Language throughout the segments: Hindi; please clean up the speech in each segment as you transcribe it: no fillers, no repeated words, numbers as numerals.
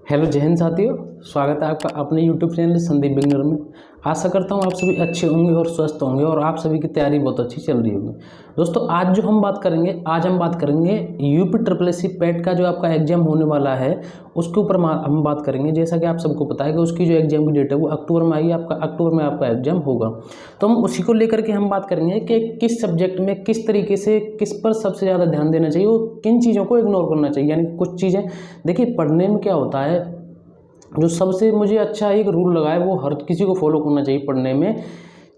हेलो जय हिंद साथियों, स्वागत है आपका अपने यूट्यूब चैनल संदीप बिगनर में। आशा करता हूँ आप सभी अच्छे होंगे और स्वस्थ होंगे और आप सभी की तैयारी बहुत अच्छी चल रही होगी। दोस्तों आज हम बात करेंगे यूपी पैट का जो आपका एग्जाम होने वाला है उसके ऊपर हम बात करेंगे। जैसा कि आप सबको पता है कि उसकी जो एग्जाम की डेट है वो अक्टूबर में आई है, अक्टूबर में आपका एग्जाम होगा। तो हम उसी को लेकर के हम बात करेंगे कि किस सब्जेक्ट में किस तरीके से किस पर सबसे ज़्यादा ध्यान देना चाहिए और किन चीज़ों को इग्नोर करना चाहिए। यानी कुछ चीज़ें देखिए, पढ़ने में क्या होता है, जो सबसे मुझे अच्छा एक रूल लगा है वो हर किसी को फॉलो करना चाहिए। पढ़ने में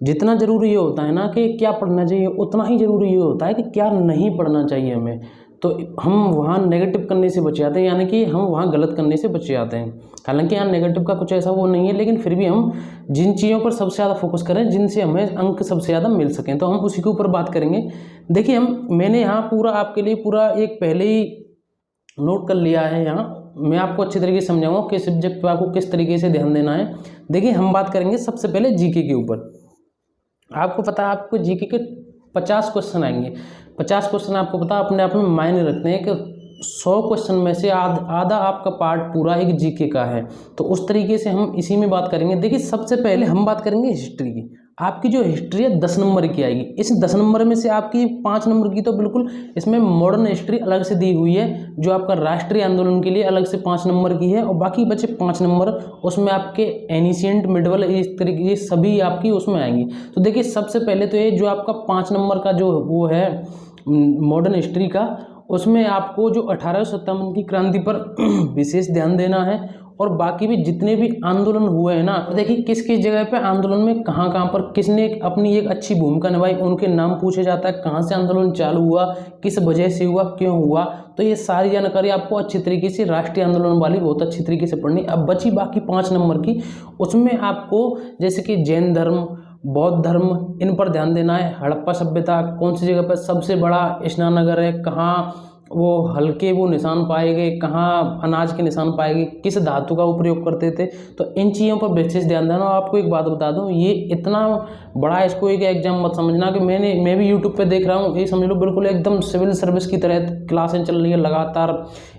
जितना ज़रूरी ये होता है ना कि क्या पढ़ना चाहिए, उतना ही ज़रूरी ये होता है कि क्या नहीं पढ़ना चाहिए हमें। तो हम वहाँ नेगेटिव करने से बच जाते हैं, यानी कि हम वहाँ गलत करने से बच जाते हैं। हालांकि यहाँ नेगेटिव का कुछ ऐसा वो नहीं है, लेकिन फिर भी हम जिन चीज़ों पर सबसे ज़्यादा फोकस करें जिनसे हमें अंक सबसे ज़्यादा मिल सकें, तो हम उसी के ऊपर बात करेंगे। देखिए मैंने यहाँ पूरा आपके लिए पूरा एक पहले ही नोट कर लिया है। यहाँ मैं आपको अच्छी तरीके से समझाऊंगा किस सब्जेक्ट पे आपको किस तरीके से ध्यान देना है। देखिए हम बात करेंगे सबसे पहले जीके के ऊपर। आपको पता है आपको जीके के 50 क्वेश्चन आएंगे। 50 क्वेश्चन आपको पता अपने आप में मायने रखते हैं कि 100 क्वेश्चन में से आधा आपका पार्ट पूरा एक जीके का है। तो उस तरीके से हम इसी में बात करेंगे। देखिए सबसे पहले हम बात करेंगे हिस्ट्री की। आपकी जो हिस्ट्री है 10 नंबर की आएगी। इस 10 नंबर में से आपकी 5 नंबर की तो बिल्कुल इसमें मॉडर्न हिस्ट्री अलग से दी हुई है, जो आपका राष्ट्रीय आंदोलन के लिए अलग से 5 नंबर की है, और बाकी बचे 5 नंबर उसमें आपके एनिशिएंट मिडवल इस तरीके की सभी आपकी उसमें आएंगी। तो देखिए सबसे पहले तो ये जो आपका 5 नंबर का जो वो है मॉडर्न हिस्ट्री का, उसमें आपको जो 1857 की क्रांति पर विशेष ध्यान देना है, और बाकी भी जितने भी आंदोलन हुए हैं ना, देखिए किस किस जगह पे आंदोलन में कहाँ कहाँ पर किसने अपनी एक अच्छी भूमिका निभाई उनके नाम पूछे जाता है, कहाँ से आंदोलन चालू हुआ, किस वजह से हुआ, क्यों हुआ। तो ये सारी जानकारी आपको अच्छी तरीके से राष्ट्रीय आंदोलन वाली बहुत अच्छी तरीके से पढ़नी। अब बची बाकी 5 नंबर की, उसमें आपको जैसे कि जैन धर्म, बौद्ध धर्म, इन पर ध्यान देना है। हड़प्पा सभ्यता कौन सी जगह पर सबसे बड़ा स्नानगर है, कहाँ वो हल्के वो निशान पाए गए, कहाँ अनाज के निशान पाए गए, किस धातु का वो प्रयोग करते थे। तो इन चीज़ों पर विशेष ध्यान देना। और आपको एक बात बता दूं, ये इतना बड़ा इसको एक एग्जाम मत समझना कि मैं भी यूट्यूब पे देख रहा हूँ, ये समझ लो बिल्कुल एकदम सिविल सर्विस की तरह क्लासें चल रही है लगातार।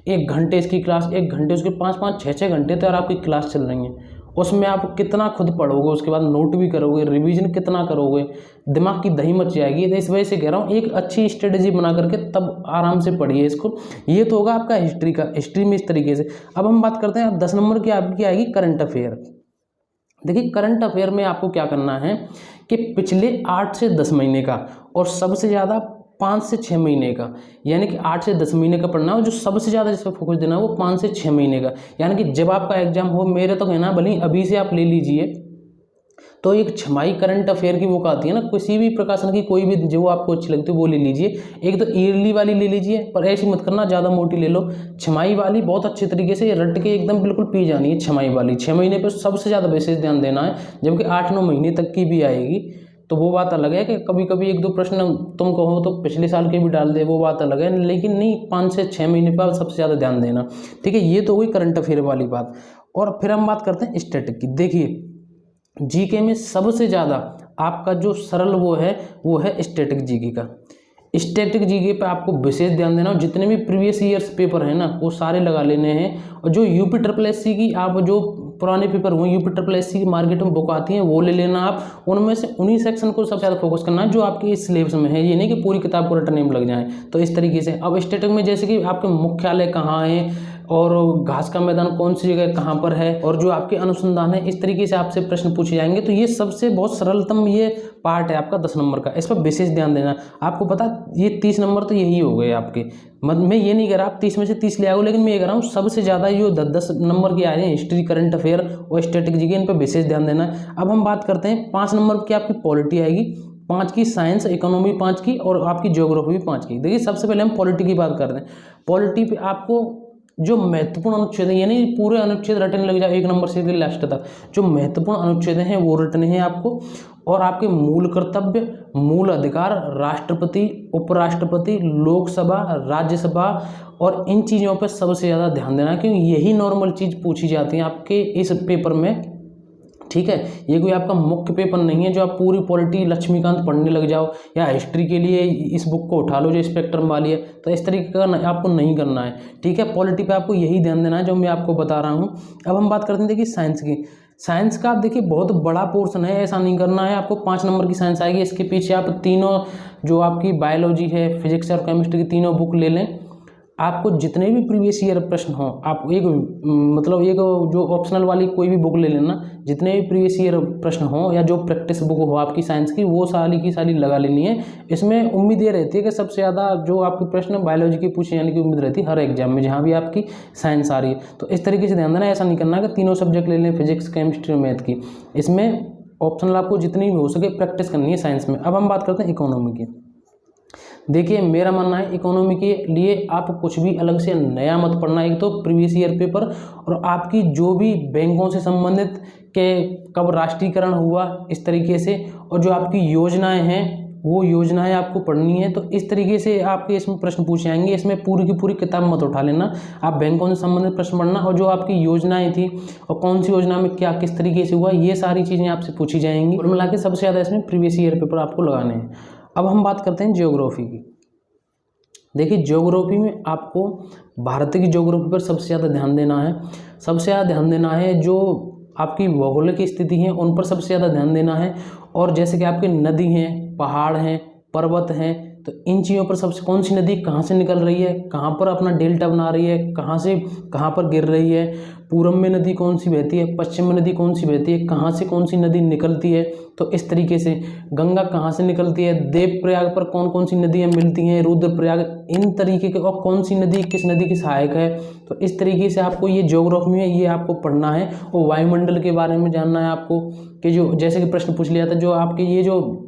1 घंटे इसकी क्लास, 1 घंटे उसके 5-5, 6-6 घंटे तो यार आपकी क्लास चल रही है। उसमें आप कितना खुद पढ़ोगे, उसके बाद नोट भी करोगे, रिवीजन कितना करोगे, दिमाग की दही मच जाएगी। तो इस वजह से कह रहा हूँ एक अच्छी स्ट्रेटेजी बना करके तब आराम से पढ़िए इसको। ये तो होगा आपका हिस्ट्री का, हिस्ट्री में इस तरीके से। अब हम बात करते हैं, अब 10 नंबर की आपकी आएगी करंट अफेयर। देखिए करंट अफेयर में आपको क्या करना है कि पिछले 8 से 10 महीने का, और सबसे ज़्यादा 5 से 6 महीने का, यानी कि 8 से 10 महीने का पढ़ना हो। जो सबसे ज़्यादा जिस पर फोकस देना है वो 5 से 6 महीने का, यानी कि जब आपका एग्जाम हो, मेरे तो कहना भले ही अभी से आप ले लीजिए। तो एक छमाही करंट अफेयर की बुक आती है ना, किसी भी प्रकाशन की, कोई भी जो आपको अच्छी लगती है वो ले लीजिए। एक तो ईयरली वाली ले लीजिए, पर ऐसी मत करना ज़्यादा मोटी ले लो। छमाही वाली बहुत अच्छे तरीके से रट के एकदम बिल्कुल पी जानी है। छमाही वाली 6 महीने पर सबसे ज़्यादा विशेष ध्यान देना है, जबकि 8-9 महीने तक की भी आएगी तो वो बात अलग है कि कभी कभी 1-2 प्रश्न तुम कहो तो पिछले साल के भी डाल दे, वो बात अलग है। लेकिन नहीं, 5 से 6 महीने पर सबसे ज़्यादा ध्यान देना। ठीक है, ये तो हुई करंट अफेयर वाली बात। और फिर हम बात करते हैं स्टैटिक की। देखिए जीके में सबसे ज़्यादा आपका जो सरल वो है स्टैटिक जीके का। स्टैटिक जीके पे आपको विशेष ध्यान देना, और जितने भी प्रीवियस ईयर्स पेपर है ना वो सारे लगा लेने हैं। और जो यूपी SSS की आप जो पुराने पेपर हुए यूपी SSS की मार्केट में बुक आती हैं वो ले लेना आप। उनमें से उन्हीं सेक्शन को सबसे ज़्यादा फोकस करना है जो आपके इस सिलेबस में है। ये नहीं कि पूरी किताब को रटने में लग जाए। तो इस तरीके से अब स्टैटिक में जैसे कि आपके मुख्यालय कहाँ है, और घास का मैदान कौन सी जगह कहाँ पर है, और जो आपके अनुसंधान है, इस तरीके से आपसे प्रश्न पूछे जाएंगे। तो ये सबसे बहुत सरलतम ये पार्ट है आपका 10 नंबर का, इस पर विशेष ध्यान देना। आपको पता ये 30 नंबर तो यही हो गए आपके। मैं ये नहीं कह रहा आप 30 में से 30 ले आओ, लेकिन मैं ये कह रहा हूँ सबसे ज़्यादा जो 10 नंबर के आ रहे हैं हिस्ट्री, करंट अफेयर और स्टैटिक जीके, इन पर विशेष ध्यान देना है। अब हम बात करते हैं 5 नंबर की आपकी पॉलिटी आएगी, 5 की साइंस, इकोनॉमी 5 की, और आपकी ज्योग्राफी भी 5 की। देखिए सबसे पहले हम पॉलिटी की बात करते हैं। पॉलिटी पे आपको जो महत्वपूर्ण अनुच्छेद है, यानी पूरे अनुच्छेद रटने लग जाए 1 नंबर से लास्ट तक, जो महत्वपूर्ण अनुच्छेद हैं वो रटने हैं आपको। और आपके मूल कर्तव्य, मूल अधिकार, राष्ट्रपति, उपराष्ट्रपति, लोकसभा, राज्यसभा, और इन चीज़ों पर सबसे ज़्यादा ध्यान देना, क्योंकि यही नॉर्मल चीज़ पूछी जाती है आपके इस पेपर में। ठीक है। ये कोई आपका मुख्य पेपर नहीं है जो आप पूरी पॉलिटी लक्ष्मीकांत पढ़ने लग जाओ, या हिस्ट्री के लिए इस बुक को उठा लो जो स्पेक्ट्रम वाली है, तो इस तरीके का आपको नहीं करना है। ठीक है, पॉलिटी पे आपको यही ध्यान देना है जो मैं आपको बता रहा हूँ। अब हम बात करते हैं देखिए साइंस की। साइंस का आप देखिए बहुत बड़ा पोर्शन है, ऐसा नहीं करना है। आपको 5 नंबर की साइंस आएगी, इसके पीछे आप तीनों जो आपकी बायोलॉजी है, फिजिक्स और केमिस्ट्री की तीनों बुक ले लें। आपको जितने भी प्रीवियस ईयर प्रश्न हो, आप एक मतलब एक जो ऑप्शनल वाली कोई भी बुक ले लेना, जितने भी प्रीवियस ईयर प्रश्न हो या जो प्रैक्टिस बुक हो आपकी साइंस की, वो सारी की सारी लगा लेनी है। इसमें उम्मीद ये रहती है कि सबसे ज़्यादा जो आपके प्रश्न बायोलॉजी के पूछे जाने की उम्मीद रहती है हर एग्जाम में जहाँ भी आपकी साइंस आ रही है। तो इस तरीके से ध्यान देना, ऐसा नहीं करना कि तीनों सब्जेक्ट ले लें, फिजिक्स केमिस्ट्री और मैथ की। इसमें ऑप्शनल आपको जितनी भी हो सके प्रैक्टिस करनी है साइंस में। अब हम बात करते हैं इकोनॉमी की। देखिए मेरा मानना है इकोनॉमी के लिए आप कुछ भी अलग से नया मत पढ़ना। एक तो प्रीवियस ईयर पेपर और आपकी जो भी बैंकों से संबंधित के कब राष्ट्रीयकरण हुआ इस तरीके से, और जो आपकी योजनाएं हैं वो योजनाएं आपको पढ़नी है। तो इस तरीके से आपके इसमें प्रश्न पूछे जाएंगे। इसमें पूरी की पूरी किताब मत उठा लेना, आप बैंकों से संबंधित प्रश्न पढ़ना, और जो आपकी योजनाएं थी और कौन सी योजना में क्या किस तरीके से हुआ, ये सारी चीज़ें आपसे पूछी जाएंगी। कुल मिला के सबसे ज़्यादा इसमें प्रीवियस ईयर पेपर आपको लगाने हैं। अब हम बात करते हैं ज्योग्राफी की। देखिए ज्योग्राफी में आपको भारत की ज्योग्राफी पर सबसे ज़्यादा ध्यान देना है। सबसे ज़्यादा ध्यान देना है जो आपकी भौगोलिक स्थिति है उन पर सबसे ज़्यादा ध्यान देना है। और जैसे कि आपकी नदी हैं, पहाड़ हैं, पर्वत हैं, तो इन चीज़ों पर सबसे कौन सी नदी कहाँ से निकल रही है, कहाँ पर अपना डेल्टा बना रही है, कहाँ से कहाँ पर गिर रही है, पूरब में नदी कौन सी बहती है, पश्चिम में नदी कौन सी बहती है, कहाँ से कौन सी नदी निकलती है। तो इस तरीके से गंगा कहाँ से निकलती है, देवप्रयाग पर कौन कौन सी नदियाँ मिलती हैं, रुद्रप्रयाग, इन तरीके के, और कौन सी नदी किस नदी की सहायक है। तो इस तरीके से आपको ये ज्योग्राफी में ये आपको पढ़ना है। और वायुमंडल के बारे में जानना है आपको कि जो जैसे कि प्रश्न पूछ लिया था, जो आपके ये जो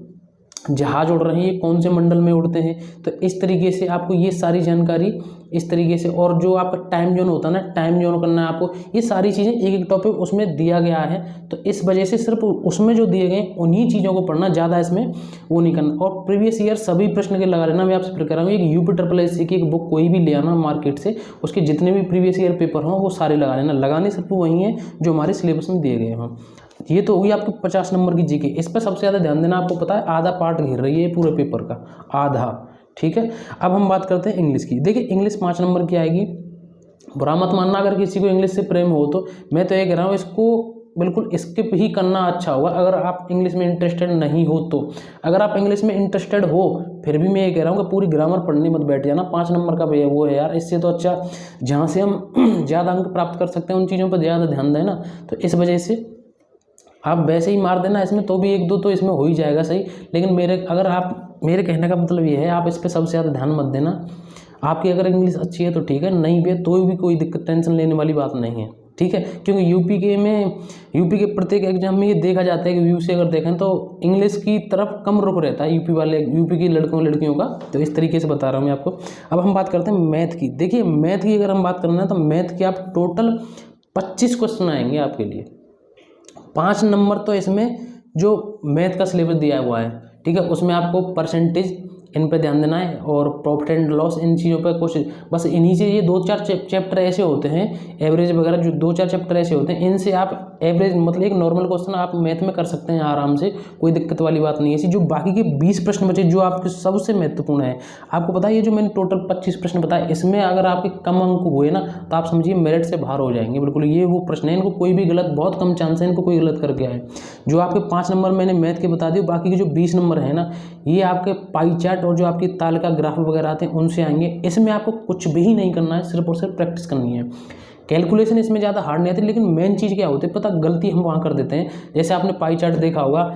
जहाज उड़ रहे हैं ये कौन से मंडल में उड़ते हैं। तो इस तरीके से आपको ये सारी जानकारी इस तरीके से, और जो आपका टाइम जोन होता है ना, टाइम जोन करना है आपको, ये सारी चीज़ें एक एक टॉपिक उसमें दिया गया है। तो इस वजह से सिर्फ उसमें जो दिए गए उन्हीं चीज़ों को पढ़ना, ज़्यादा इसमें वो नहीं करना। और प्रीवियस ईयर सभी प्रश्न के लगा लेना। मैं आपसे फिर कह रहा हूँ, एक UPSSC की एक बुक कोई भी ले आना मार्केट से, उसके जितने भी प्रीवियस ईयर पेपर हों वो सारे लगा लेना। लगाने सिर्फ वही हैं जो हमारे सिलेबस में दिए गए हों। ये तो होगी आपकी 50 नंबर की जीके। इस पर सबसे ज़्यादा ध्यान देना। आपको पता है आधा पार्ट घेर रही है पूरे पेपर का, आधा। ठीक है, अब हम बात करते हैं इंग्लिश की। देखिए इंग्लिश 5 नंबर की आएगी। बुरा मत मानना अगर किसी को इंग्लिश से प्रेम हो, तो मैं तो ये कह रहा हूँ इसको बिल्कुल स्किप ही करना अच्छा होगा अगर आप इंग्लिश में इंटरेस्टेड नहीं हो तो। अगर आप इंग्लिश में इंटरेस्टेड हो फिर भी मैं ये कह रहा हूँ कि पूरी ग्रामर पढ़ने मत बैठ जाना। 5 नंबर का वो है यार, इससे तो अच्छा जहाँ से हम ज़्यादा अंक प्राप्त कर सकते हैं उन चीज़ों पर ज़्यादा ध्यान देना। तो इस वजह से आप वैसे ही मार देना इसमें, तो भी 1-2 तो इसमें हो ही जाएगा सही। लेकिन मेरे कहने का मतलब ये है, आप इस पर सबसे ज़्यादा ध्यान मत देना। आपकी अगर इंग्लिश अच्छी है तो ठीक है, नहीं भी है तो भी कोई दिक्कत, टेंशन लेने वाली बात नहीं है। ठीक है, क्योंकि यूपी के प्रत्येक एग्जाम में ये देखा जाता है कि व्यू से अगर देखें तो इंग्लिश की तरफ कम रुख रहता है यूपी की लड़कियों का। तो इस तरीके से बता रहा हूँ मैं आपको। अब हम बात करते हैं मैथ की। देखिए मैथ की अगर हम बात करना है तो मैथ की आप टोटल 25 क्वेश्चन आएंगे आपके लिए। 5 नंबर तो इसमें जो मैथ का सिलेबस दिया हुआ है, ठीक है, उसमें आपको परसेंटेज इन पे ध्यान देना है और प्रॉफिट एंड लॉस, इन चीज़ों पे कुछ बस इन्हीं से। ये 2-4 चैप्टर ऐसे होते हैं, एवरेज वगैरह जो 2-4 चैप्टर ऐसे होते हैं, इनसे आप एवरेज मतलब एक नॉर्मल क्वेश्चन आप मैथ में कर सकते हैं आराम से, कोई दिक्कत वाली बात नहीं है। ऐसी जो बाकी के 20 प्रश्न बचे जो आपके सबसे महत्वपूर्ण है, आपको पता है ये जो मैंने टोटल 25 प्रश्न बताए, इसमें अगर आपके कम अंक हुए ना तो आप समझिए मेरिट से बाहर हो जाएंगे बिल्कुल। ये वो प्रश्न है, इनको कोई भी गलत, बहुत कम चांस है इनको कोई गलत करके आए। जो आपके 5 नंबर मैंने मैथ के बता दिए, बाकी के जो 20 नंबर है ना, ये आपके पाई चार्ट और जो आपकी तालिका ग्राफ वगैरह आते हैं उनसे आएंगे। इसमें आपको कुछ भी नहीं करना है, सिर्फ और सिर्फ प्रैक्टिस करनी है। कैलकुलेशन इसमें ज़्यादा हार्ड नहीं आती, लेकिन मेन चीज़ क्या होती है पता, गलती हम वहाँ कर देते हैं। जैसे आपने पाई चार्ट देखा होगा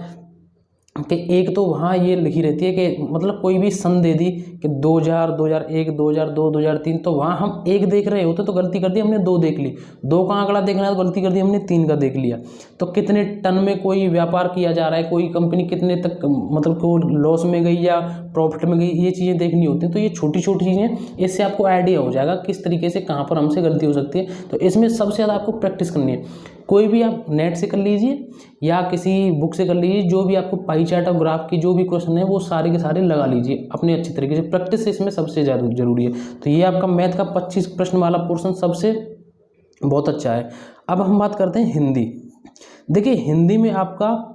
कि एक तो वहाँ ये लिखी रहती है कि मतलब कोई भी सन दे दी कि 2000, 2001, 2002, 2003, तो वहाँ हम 1 देख रहे होते तो गलती कर दी हमने, 2 देख ली, 2 का आंकड़ा देखना है तो गलती कर दी हमने, 3 का देख लिया। तो कितने टन में कोई व्यापार किया जा रहा है, कोई कंपनी कितने तक मतलब को लॉस में गई या प्रॉफिट में गई, ये चीज़ें देखनी होती हैं। तो ये छोटी छोटी चीज़ें, इससे आपको आइडिया हो जाएगा किस तरीके से कहाँ पर हमसे गलती हो सकती है। तो इसमें सबसे ज़्यादा आपको प्रैक्टिस करनी है। कोई भी आप नेट से कर लीजिए या किसी बुक से कर लीजिए, जो भी आपको पाई चार्ट और ग्राफ की जो भी क्वेश्चन है वो सारे के सारे लगा लीजिए अपने अच्छी तरीके से। प्रैक्टिस इसमें सबसे ज़्यादा जरूरी है। तो ये आपका मैथ का 25 प्रश्न वाला पोर्शन सबसे बहुत अच्छा है। अब हम बात करते हैं हिंदी। देखिए हिंदी में आपका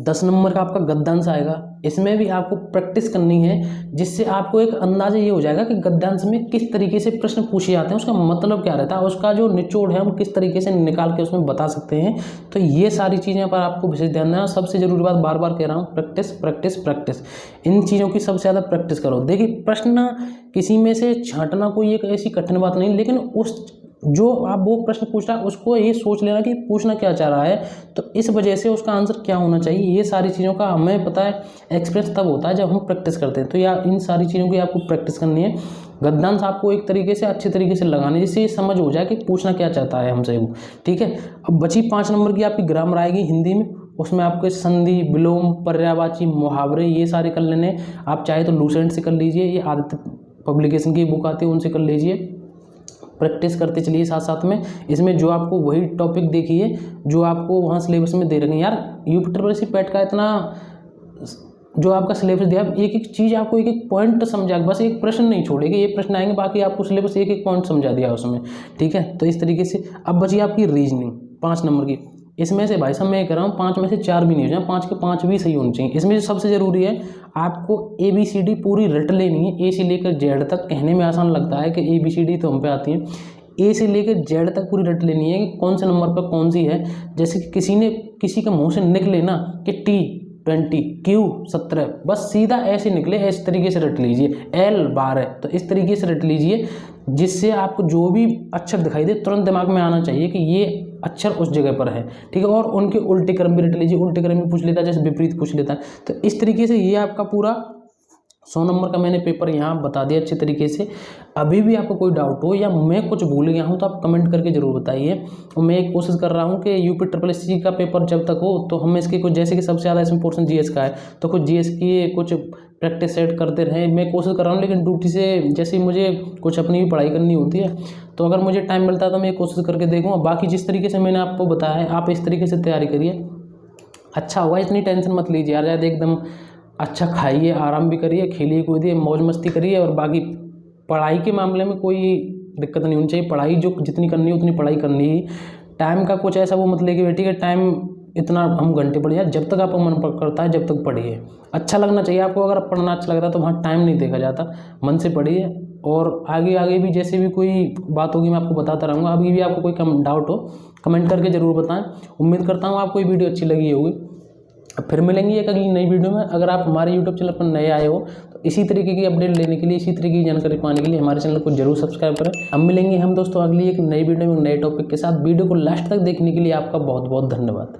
10 नंबर का आपका गद्यांश आएगा। इसमें भी आपको प्रैक्टिस करनी है, जिससे आपको एक अंदाजा ये हो जाएगा कि गद्यांश में किस तरीके से प्रश्न पूछे जाते हैं, उसका मतलब क्या रहता है, उसका जो निचोड़ है हम किस तरीके से निकाल के उसमें बता सकते हैं। तो ये सारी चीज़ें पर आपको विशेष ध्यान देना। सबसे जरूरी बात बार बार कह रहा हूँ, प्रैक्टिस प्रैक्टिस प्रैक्टिस। इन चीज़ों की सबसे ज़्यादा प्रैक्टिस करो। देखिए प्रश्न किसी में से छांटना कोई एक ऐसी कठिन बात नहीं, लेकिन उस जो आप वो प्रश्न पूछ रहा है उसको ये सोच लेना कि पूछना क्या चाह रहा है, तो इस वजह से उसका आंसर क्या होना चाहिए। ये सारी चीज़ों का हमें पता है, एक्सपीरियंस तब होता है जब हम प्रैक्टिस करते हैं। तो या इन सारी चीज़ों की आपको प्रैक्टिस करनी है। गद्यांश आपको एक तरीके से अच्छे तरीके से लगाने, जिससे ये समझ हो जाए कि पूछना क्या चाहता है हमसे वो। ठीक है, अब बची 5 नंबर की आपकी ग्रामर आएगी हिंदी में। उसमें आपके संधि, विलोम, पर्यायवाची, मुहावरे ये सारे कर लेने। आप चाहे तो लूसेंट से कर लीजिए, ये आदित्य पब्लिकेशन की बुक आती है उनसे कर लीजिए। प्रैक्टिस करते चलिए साथ साथ में। इसमें जो आपको वही टॉपिक देखिए जो आपको वहाँ सिलेबस में दे रखे हैं। यार यूपी पैट का इतना जो आपका सिलेबस दिया, एक एक चीज़ आपको एक एक पॉइंट समझा, बस एक प्रश्न नहीं छोड़ेगा, ये प्रश्न आएंगे, बाकी आपको सिलेबस एक एक पॉइंट समझा दिया उसमें। ठीक है, तो इस तरीके से। अब बची आपकी रीजनिंग 5 नंबर की। इसमें से भाई साहब मैं कह रहा हूँ 5 में से 4 भी नहीं हो जाए, 5 के 5 भी सही होने चाहिए। इसमें जो सबसे ज़रूरी है, आपको ABCD पूरी रट लेनी है, A से लेकर Z तक। कहने में आसान लगता है कि ABCD तो हम पे आती है, A से लेकर Z तक पूरी रट लेनी है कि कौन से नंबर पर कौन सी है। जैसे कि किसी के मुंह से निकले ना कि T20, Q17, बस सीधा ऐसे निकले, इस तरीके से रट लीजिए। L12, तो इस तरीके से रट लीजिए, जिससे आपको जो भी अक्षर दिखाई दे तुरंत दिमाग में आना चाहिए कि ये अक्षर उस जगह पर है। ठीक है, और उनके उल्टे क्रम भी रट लीजिए। उल्टे क्रम में पूछ लेता है, जैसे विपरीत पूछ लेता है। तो इस तरीके से ये आपका पूरा 100 नंबर का मैंने पेपर यहाँ बता दिया अच्छे तरीके से। अभी भी आपको कोई डाउट हो या मैं कुछ भूल गया हूँ तो आप कमेंट करके ज़रूर बताइए। और मैं एक कोशिश कर रहा हूँ कि UPSSC का पेपर जब तक हो तो हम इसके कुछ, जैसे कि सबसे ज़्यादा इसमें पोर्शन GS का है, तो कुछ GS की कुछ प्रैक्टिस सेट करते रहें। मैं कोशिश कर रहा हूँ, लेकिन ड्यूटी से जैसे मुझे कुछ अपनी भी पढ़ाई करनी होती है, तो अगर मुझे टाइम मिलता है तो मैं कोशिश करके देखूँगा। बाकी जिस तरीके से मैंने आपको बताया है, आप इस तरीके से तैयारी करिए, अच्छा होगा। इतनी टेंशन मत लीजिए यार, ज़्यादा एकदम अच्छा खाइए, आराम भी करिए, खेलिए कूदिए, मौज मस्ती करिए। और बाकी पढ़ाई के मामले में कोई दिक्कत नहीं होनी चाहिए। पढ़ाई जो जितनी करनी है उतनी पढ़ाई करनी ही। टाइम का कुछ ऐसा वो मत लेके बैठिए कि टाइम इतना हम घंटे पढ़िए। जब तक आपको मन करता है जब तक पढ़िए। अच्छा लगना चाहिए आपको। अगर पढ़ना अच्छा लग रहा है तो वहाँ टाइम नहीं देखा जाता, मन से पढ़िए। और आगे भी जैसे भी कोई बात होगी मैं आपको बताता रहूँगा। अभी भी आपको कोई डाउट हो कमेंट करके ज़रूर बताएं। उम्मीद करता हूँ आपको ये वीडियो अच्छी लगी होगी। फिर मिलेंगे एक अगली नई वीडियो में। अगर आप हमारे YouTube चैनल पर नए आए हो तो इसी तरीके की अपडेट लेने के लिए, इसी तरीके की जानकारी पाने के लिए हमारे चैनल को जरूर सब्सक्राइब करें। अब मिलेंगे हम दोस्तों अगली एक नई वीडियो में नए टॉपिक के साथ। वीडियो को लास्ट तक देखने के लिए आपका बहुत बहुत धन्यवाद।